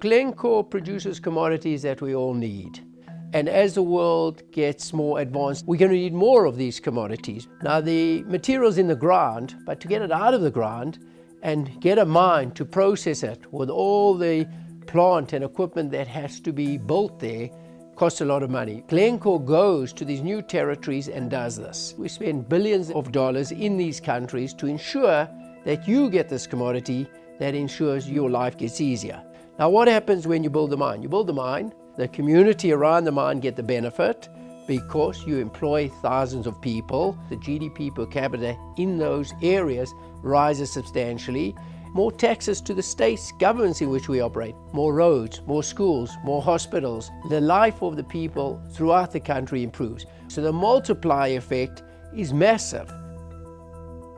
Glencore produces commodities that we all need. And as the world gets more advanced, we're going to need more of these commodities. Now, the material's in the ground, but to get it out of the ground and get a mine to process it with all the plant and equipment that has to be built there costs a lot of money. Glencore goes to these new territories and does this. We spend billions of dollars in these countries to ensure that you get this commodity that ensures your life gets easier. Now, what happens when you build the mine? You build the mine, the community around the mine get the benefit because you employ thousands of people. The GDP per capita in those areas rises substantially. More taxes to the states, governments in which we operate, more roads, more schools, more hospitals. The life of the people throughout the country improves. So the multiplier effect is massive.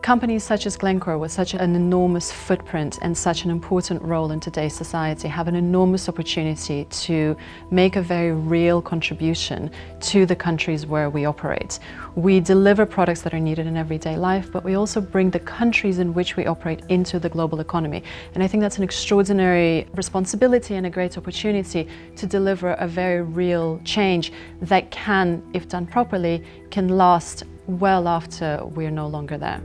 Companies such as Glencore, with such an enormous footprint and such an important role in today's society, have an enormous opportunity to make a very real contribution to the countries where we operate. We deliver products that are needed in everyday life, but we also bring the countries in which we operate into the global economy. And I think that's an extraordinary responsibility and a great opportunity to deliver a very real change that can, if done properly, can last well after we're no longer there.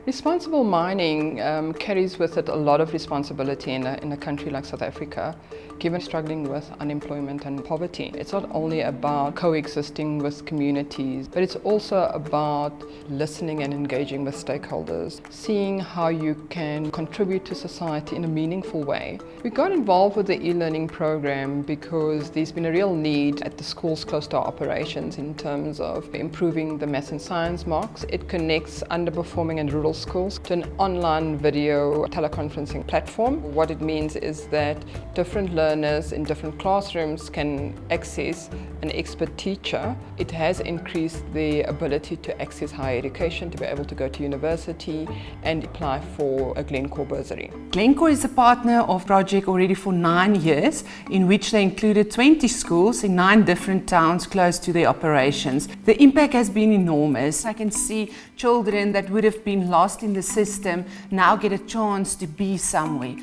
Responsible mining carries with it a lot of responsibility in a country like South Africa, given struggling with unemployment and poverty. It's not only about coexisting with communities, but it's also about listening and engaging with stakeholders, seeing how you can contribute to society in a meaningful way. We got involved with the e-learning program because there's been a real need at the schools close to our operations in terms of improving the maths and science marks. It connects underperforming and rural schools to an online video teleconferencing platform. What it means is that different learners in different classrooms can access an expert teacher. It has increased the ability to access higher education, to be able to go to university and apply for a Glencore bursary. Glencore is a partner of project already for 9 years, in which they included 20 schools in 9 different towns close to their operations. The impact has been enormous. I can see children that would have been lost in the system now get a chance to be somewhere.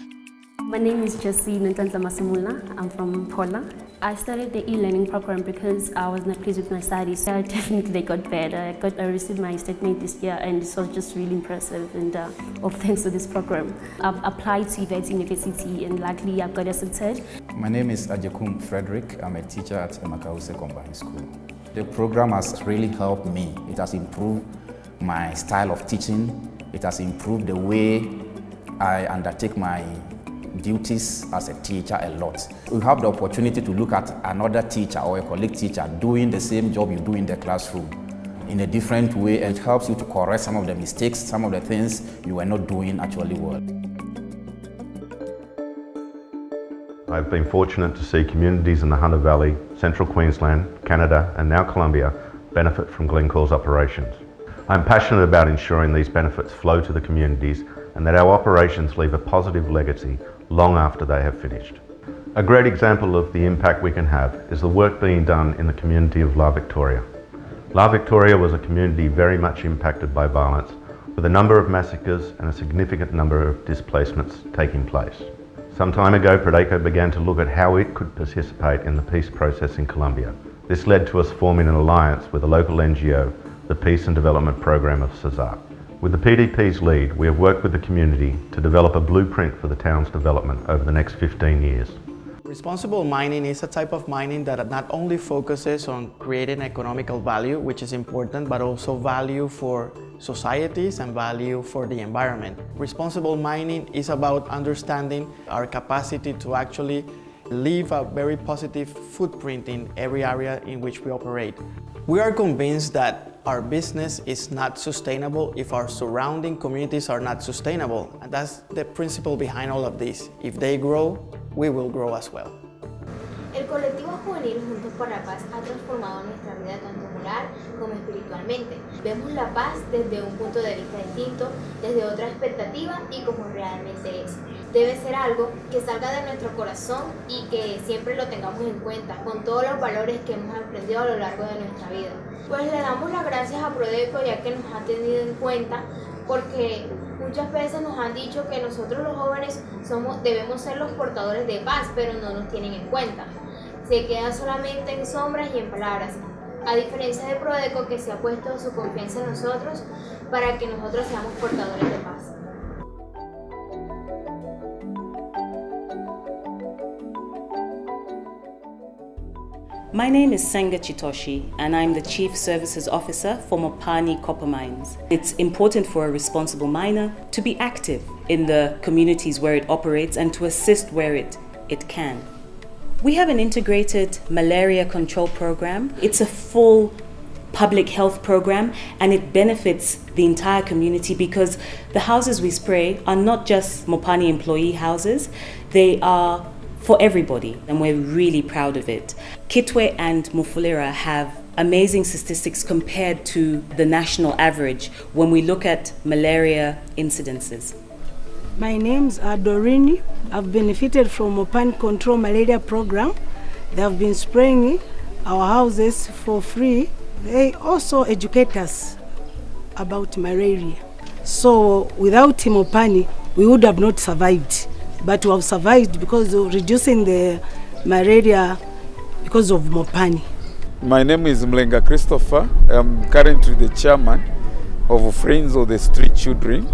My name is Jessie Ntantla Masimula. I'm from Pola. I started the e-learning program because I was not pleased with my studies. I definitely got better. I received my statement this year, and this was just really impressive, and all thanks to this program. I've applied to Yvette University and luckily I got accepted. My name is Ajekum Frederick. I'm a teacher at Emakause Combined School. The program has really helped me. It has improved my style of teaching. It has improved the way I undertake my duties as a teacher a lot. We have the opportunity to look at another teacher or a colleague teacher doing the same job you do in the classroom in a different way, and it helps you to correct some of the mistakes, some of the things you were not doing actually well. I've been fortunate to see communities in the Hunter Valley, Central Queensland, Canada and now Colombia benefit from Glencore's operations. I'm passionate about ensuring these benefits flow to the communities and that our operations leave a positive legacy long after they have finished. A great example of the impact we can have is the work being done in the community of La Victoria. La Victoria was a community very much impacted by violence, with a number of massacres and a significant number of displacements taking place. Some time ago, Prodeco began to look at how it could participate in the peace process in Colombia. This led to us forming an alliance with a local NGO, the Peace and Development Program of Cesar. With the PDP's lead, we have worked with the community to develop a blueprint for the town's development over the next 15 years. Responsible mining is a type of mining that not only focuses on creating economical value, which is important, but also value for societies and value for the environment. Responsible mining is about understanding our capacity to actually leave a very positive footprint in every area in which we operate. We are convinced that our business is not sustainable if our surrounding communities are not sustainable. And that's the principle behind all of this. If they grow, we will grow as well. El colectivo juvenil Juntos por la Paz ha transformado nuestra vida tanto moral como espiritualmente. Vemos la paz desde un punto de vista distinto, desde otra expectativa y como realmente es. Debe ser algo que salga de nuestro corazón y que siempre lo tengamos en cuenta con todos los valores que hemos aprendido a lo largo de nuestra vida. Pues le damos las gracias a Prodeco ya que nos ha tenido en cuenta, porque Muchas veces nos han dicho que nosotros los jóvenes debemos ser los portadores de paz, pero no nos tienen en cuenta. Se queda solamente en sombras y en palabras, a diferencia de Prodeco, que se ha puesto su confianza en nosotros para que nosotros seamos portadores de paz. My name is Senga Chitoshi and I'm the Chief Services Officer for Mopani Copper Mines. It's important for a responsible miner to be active in the communities where it operates and to assist where it can. We have an integrated malaria control program. It's a full public health program and it benefits the entire community because the houses we spray are not just Mopani employee houses, they are for everybody, and we're really proud of it. Kitwe and Mufulira have amazing statistics compared to the national average when we look at malaria incidences. My name's Dorini. I've benefited from Mopani Control Malaria Program. They have been spraying our houses for free. They also educate us about malaria. So without Mopani, we would have not survived. But we have survived because of reducing the malaria because of Mopani. My name is Mlenga Christopher. I'm currently the chairman of Friends of the Street Children.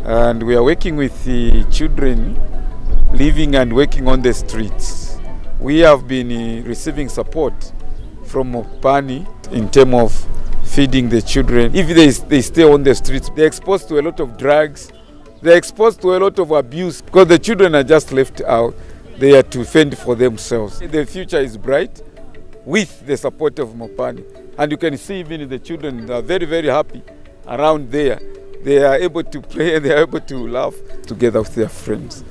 And we are working with the children living and working on the streets. We have been receiving support from Mopani in terms of feeding the children. If they stay on the streets, they're exposed to a lot of drugs. They're exposed to a lot of abuse because the children are just left out there to fend for themselves. The future is bright with the support of Mopani. And you can see even the children are very, very happy around there. They are able to play and they are able to laugh together with their friends.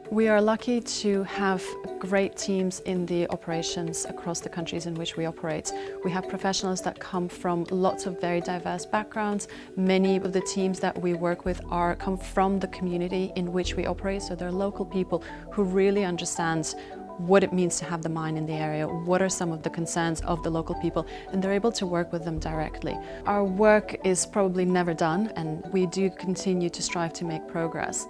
We are lucky to have great teams in the operations across the countries in which we operate. We have professionals that come from lots of very diverse backgrounds. Many of the teams that we work with come from the community in which we operate, so they're local people who really understand what it means to have the mine in the area, what are some of the concerns of the local people, and they're able to work with them directly. Our work is probably never done, and we do continue to strive to make progress.